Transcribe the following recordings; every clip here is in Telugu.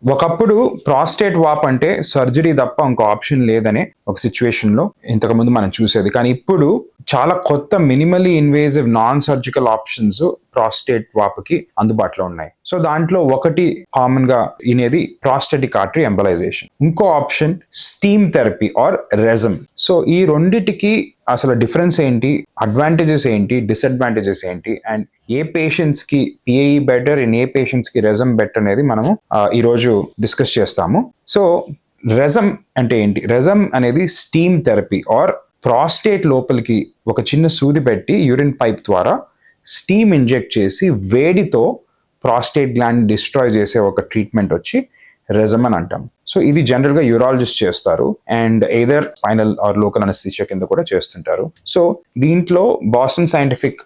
ఒకప్పుడు ప్రాస్టేట్ వాప్ అంటే సర్జరీ తప్ప ఇంకో ఆప్షన్ లేదనే ఒక సిచ్యువేషన్ లో ఇంతకుముందు మనం చూసేది. కానీ ఇప్పుడు చాలా కొత్త minimally invasive non surgical options prostate వాపుకి అందుబాటులో ఉన్నాయి. సో దాంట్లో ఒకటి కామన్ గా ఇనేది ప్రాస్టేటిక్ ఆర్టరీ ఎంబలైజేషన్. ఇంకో option steam therapy or Rezum. So ఈ రెండిటికి అసలు డిఫరెన్స్ ఏంటి, అడ్వాంటేజెస్ ఏంటి, డిసడ్వాంటేజెస్ ఏంటి, అండ్ ఏ పేషెంట్స్ కి పిఏఈ బెటర్, ఏ పేషెంట్స్ కి రెజమ్ బెటర్ అనేది మనము ఈరోజు డిస్కస్ చేస్తాము. సో రెజమ్ అంటే ఏంటి? రెజమ్ అనేది స్టీమ్ థెరపీ ఆర్ ప్రాస్టేట్ లోపలికి ఒక చిన్న సూది పెట్టి యూరిన్ పైప్ ద్వారా స్టీమ్ ఇంజెక్ట్ చేసి వేడితో ప్రాస్టేట్ గ్లాండ్ డిస్ట్రాయ్ చేసే ఒక ట్రీట్మెంట్ వచ్చి రెజమ్ అని అంటాం. సో ఇది జనరల్ గా యూరాలజిస్ట్ చేస్తారు and either spinal or local anaesthesia కింద కూడా చేస్తుంటారు. సో దీంట్లో బాస్టన్ సైంటిఫిక్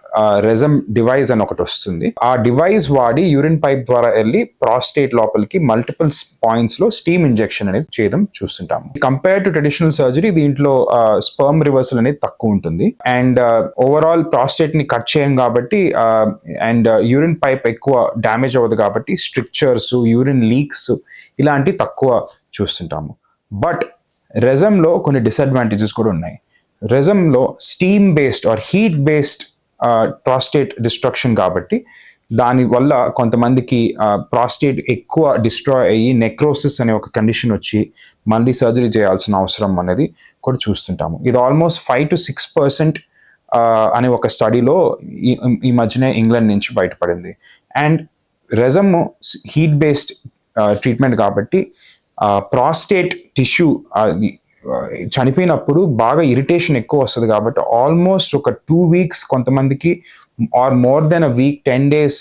రెజమ్ డివైస్ అని ఒకటి వస్తుంది. ఆ డివైస్ వాడి యూరిన్ పైప్ ద్వారా వెళ్ళి ప్రాస్టేట్ లోపలికి మల్టిపుల్ పాయింట్స్ లో స్టీమ్ ఇంజెక్షన్ అనేది చేయడం చూస్తుంటాము. కంపేర్ టు ట్రెడిషనల్ సర్జరీ దీంట్లో స్పర్మ్ రివర్సల్ అనేది తక్కువ ఉంటుంది అండ్ ఓవరాల్ ప్రాస్టేట్ ని కట్ చేయం కాబట్టి అండ్ యూరిన్ పైప్ ఎక్కువ డ్యామేజ్ అవ్వదు కాబట్టి స్ట్రిక్చర్స్, యూరిన్ లీక్స్ ఇలాంటి తక్కువ చూస్తుంటాము. బట్ రెజమ్లో కొన్ని డిసడ్వాంటేజెస్ కూడా ఉన్నాయి. రెజమ్లో steam based or heat based prostate destruction కాబట్టి దానివల్ల కొంతమందికి ప్రాస్టేట్ ఎక్కువ డిస్ట్రాయ్ అయ్యి నెక్రోసిస్ అనే ఒక కండిషన్ వచ్చి మళ్ళీ సర్జరీ చేయాల్సిన అవసరం అనేది కూడా చూస్తుంటాము. ఇది ఆల్మోస్ట్ 5 to 6% అనే ఒక స్టడీలో ఈ మధ్యనే ఇంగ్లాండ్ నుంచి బయటపడింది. అండ్ రెజమ్ హీట్ బేస్డ్ ట్రీట్మెంట్ కాబట్టి ప్రాస్టేట్ టిష్యూ చనిపోయినప్పుడు బాగా ఇరిటేషన్ ఎక్కువ వస్తుంది కాబట్టి ఆల్మోస్ట్ ఒక 2 weeks కొంతమందికి or more than a week 10 days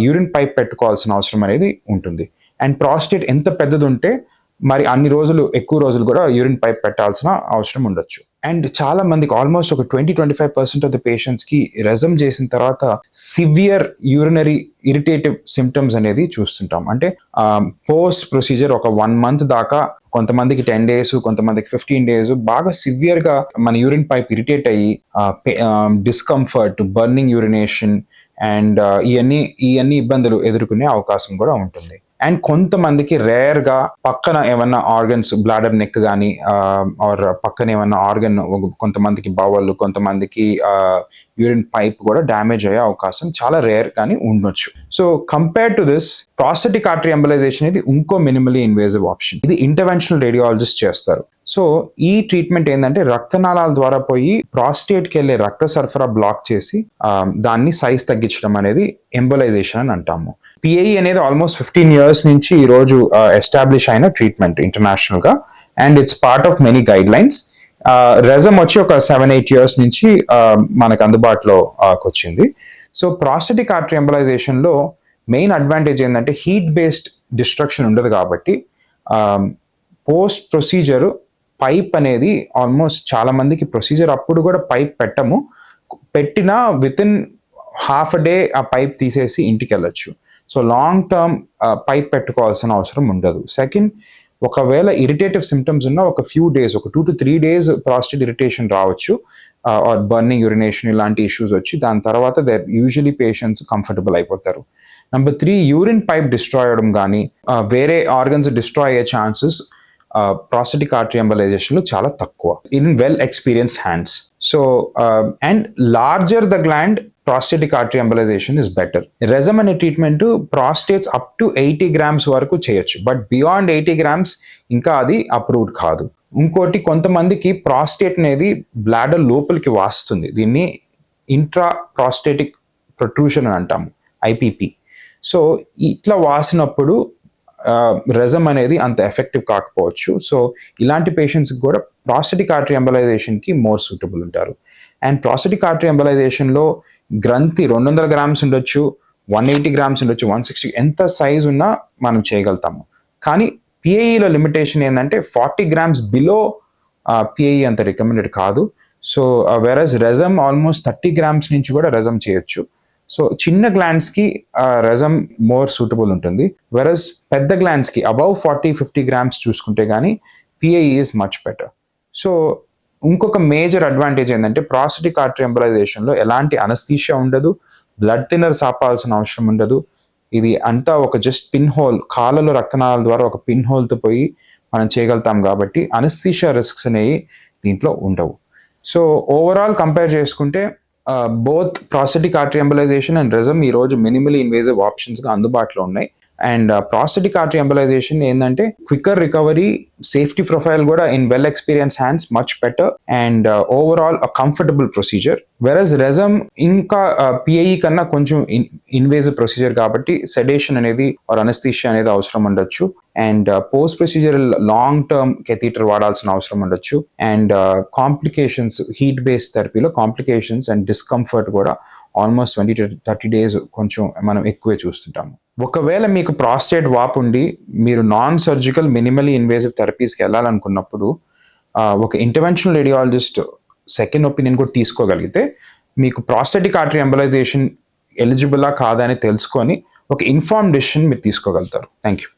urine pipe పెట్టుకోవాల్సిన అవసరం అనేది ఉంటుంది. అండ్ ప్రాస్టేట్ ఎంత పెద్దది ఉంటే మరి అన్ని రోజులు ఎక్కువ రోజులు కూడా యూరిన్ పైప్ పెట్టాల్సిన అవసరం ఉండొచ్చు. అండ్ చాలా మందికి ఆల్మోస్ట్ ఒక 20-25% ఆఫ్ ద పేషెంట్స్ కి రెజమ్ చేసిన తర్వాత సివియర్ యూరినరీ ఇరిటేటివ్ సిమ్టమ్స్ అనేది చూస్తుంటాం. అంటే పోస్ట్ ప్రొసీజర్ ఒక 1 month దాకా, కొంతమందికి 10 days, కొంతమందికి 15 days బాగా సివియర్ గా మన యూరిన్ పైప్ ఇరిటేట్ అయ్యి డిస్కంఫర్ట్, బర్నింగ్ యూరినేషన్ అండ్ ఇవన్నీ ఇబ్బందులు ఎదుర్కొనే అవకాశం కూడా ఉంటుంది. అండ్ కొంతమందికి రేర్ గా పక్కన ఏమన్నా ఆర్గన్స్, బ్లాడర్, నెక్ కానీ ఆర్ పక్కన ఏమన్నా ఆర్గన్, కొంతమందికి బవల్, కొంతమందికి యూరిన్ పైప్ కూడా డ్యామేజ్ అయ్యే అవకాశం చాలా రేర్ కానీ ఉండొచ్చు. So compare to this prostatic artery embolisation ఇది ఇంకో మినిమలీ ఇన్వేజివ్ ఆప్షన్. ఇది ఇంటర్వెన్షనల్ రేడియాలజిస్ట్ చేస్తారు. సో ఈ ట్రీట్మెంట్ ఏంటంటే రక్తనాళాల ద్వారా పోయి ప్రాస్టేట్కి వెళ్ళే రక్త సరఫరా బ్లాక్ చేసి దాన్ని సైజ్ తగ్గించడం అనేది ఎంబలైజేషన్ అని అంటాము. పిఏఈ అనేది ఆల్మోస్ట్ 15 years నుంచి ఈ రోజు ఎస్టాబ్లిష్ అయిన ట్రీట్మెంట్ ఇంటర్నేషనల్ గా and its part of many guidelines. Rezum వచ్చి ఒక 7-8 years నుంచి మనకు అందుబాటులో వచ్చింది. సో ప్రాస్టేటిక్ ఆర్టరీ ఎంబలైజేషన్ లో మెయిన్ అడ్వాంటేజ్ ఏంటంటే హీట్ బేస్డ్ డిస్ట్రక్షన్ ఉండదు కాబట్టి పోస్ట్ ప్రొసీజర్ పైప్ అనేది ఆల్మోస్ట్ చాలా మందికి ప్రొసీజర్ అప్పుడు కూడా పైప్ పెట్టినా within half a day ఆ పైప్ తీసేసి ఇంటికి వెళ్ళొచ్చు. సో లాంగ్ టర్మ్ పైప్ పెట్టుకోవాల్సిన అవసరం ఉండదు. సెకండ్, ఒకవేళ ఇరిటేటివ్ సిమ్టమ్స్ ఉన్న ఒక ఫ్యూ డేస్, ఒక 2 to 3 days ప్రాస్టేట్ ఇరిటేషన్ రావచ్చు ఆర్ బర్నింగ్ యూరినేషన్ ఇలాంటి ఇష్యూస్ వచ్చి దాని తర్వాత యూజువలీ పేషెంట్స్ కంఫర్టబుల్ అయిపోతారు. నెంబర్ 3, యూరిన్ పైప్ డిస్ట్రాయ్ అవ్వడం కానీ వేరే ఆర్గన్స్ డిస్ట్రాయ్ అయ్యే ఛాన్సెస్ ప్రాస్టేటిక్ ఆర్టరీ ఎంబలైజేషన్ లో చాలా తక్కువ in well experienced hands. So and larger the gland prostatic artery embolisation is better. Rezum అనే treatment prostates up to 80 grams వరకు చేయొచ్చు, బట్ బియాండ్ 80 grams ఇంకా అది అప్రూవ్డ్ కాదు. ఇంకోటి, కొంతమందికి ప్రాస్టేట్ అనేది బ్లాడర్ లోపలికి వాస్తుంది. దీన్ని ఇంట్రా ప్రాస్టేటిక్ ప్రొట్రూషన్ అని అంటాము, ఐపీపీ. సో ఇట్లా వాసినప్పుడు రెజమ్ అనేది అంత ఎఫెక్టివ్ కాకపోవచ్చు. సో ఇలాంటి పేషెంట్స్కి కూడా ప్రాస్టేటిక్ ఆర్టరీ ఎంబలైజేషన్కి మోర్ సూటబుల్ ఉంటారు. అండ్ ప్రాస్టేటిక్ ఆర్టరీ ఎంబలైజేషన్లో గ్రంథి 200 grams ఉండొచ్చు, 180 grams ఉండొచ్చు, 160, ఎంత సైజ్ ఉన్నా మనం చేయగలుగుతాము. కానీ పిఏఈలో లిమిటేషన్ ఏంటంటే 40 grams బిలో పిఏఈ అంత రికమెండెడ్ కాదు. సో వెరస్ రెజమ్ ఆల్మోస్ట్ 30 grams నుంచి కూడా రెజమ్ చేయొచ్చు. సో చిన్న గ్లాండ్స్కి రెజమ్ మోర్ సూటబుల్ ఉంటుంది. వెరస్ పెద్ద గ్లాండ్స్కి అబౌవ్ 40-50 grams చూసుకుంటే కానీ PAE is much better. So ఇంకొక మేజర్ అడ్వాంటేజ్ ఏంటంటే ప్రాస్టేటిక్ ఆర్టరీ ఎంబలైజేషన్లో ఎలాంటి అనస్థీషియా ఉండదు, బ్లడ్ థిన్నర్స్ ఆపాల్సిన అవసరం ఉండదు, ఇది అంతా ఒక జస్ట్ పిన్ హోల్, కాళ్ళలో రక్తనాళాల ద్వారా ఒక పిన్ హోల్తో పోయి మనం చేయగలుగుతాం కాబట్టి అనస్థీషియా రిస్క్స్ అనేవి దీంట్లో ఉండవు. సో ఓవరాల్ కంపేర్ చేసుకుంటే both prosthetic artery embolisation and Rezum ఈరోజు మినిమలీ ఇన్వేజివ్ ఆప్షన్స్గా అందుబాటులో ఉన్నాయి. అండ్ ప్రాస్థెటిక్ ఆర్టరీ ఎంబలైజేషన్ ఏంటంటే క్విక్కర్ రికవరీ, సేఫ్టీ ప్రొఫైల్ కూడా in well experience hands much better and overall a comfortable procedure. Versus Rezum ఇంకా పిఐఈ కన్నా కొంచెం ఇన్వేజివ్ ప్రొసీజర్ కాబట్టి సెడేషన్ అనేది ఆర్ అనస్థీషియా అనేది అవసరం ఉండొచ్చు. And post procedure long term catheter వాడాల్సిన అవసరం ఉండొచ్చు. And complications, heat based థెరపీలో complications and discomfort కూడా ఆల్మోస్ట్ 20 to 30 days కొంచెం మనం ఎక్కువే చూస్తుంటాము. ఒకవేళ మీకు ప్రాస్టేట్ వాపు ఉండి మీరు నాన్ సర్జికల్ మినిమలీ ఇన్వేజివ్ థెరపీస్కి వెళ్ళాలనుకున్నప్పుడు ఒక ఇంటర్వెన్షనల్ రేడియాలజిస్ట్ సెకండ్ ఒపీనియన్ కూడా తీసుకోగలిగితే మీకు ప్రాస్థెటిక్ ఆర్టరీ ఎంబలైజేషన్ ఎలిజిబులా కాదా అని తెలుసుకొని ఒక ఇన్ఫార్మ్ డెసిషన్ మీరు తీసుకోగలుగుతారు. Thank you.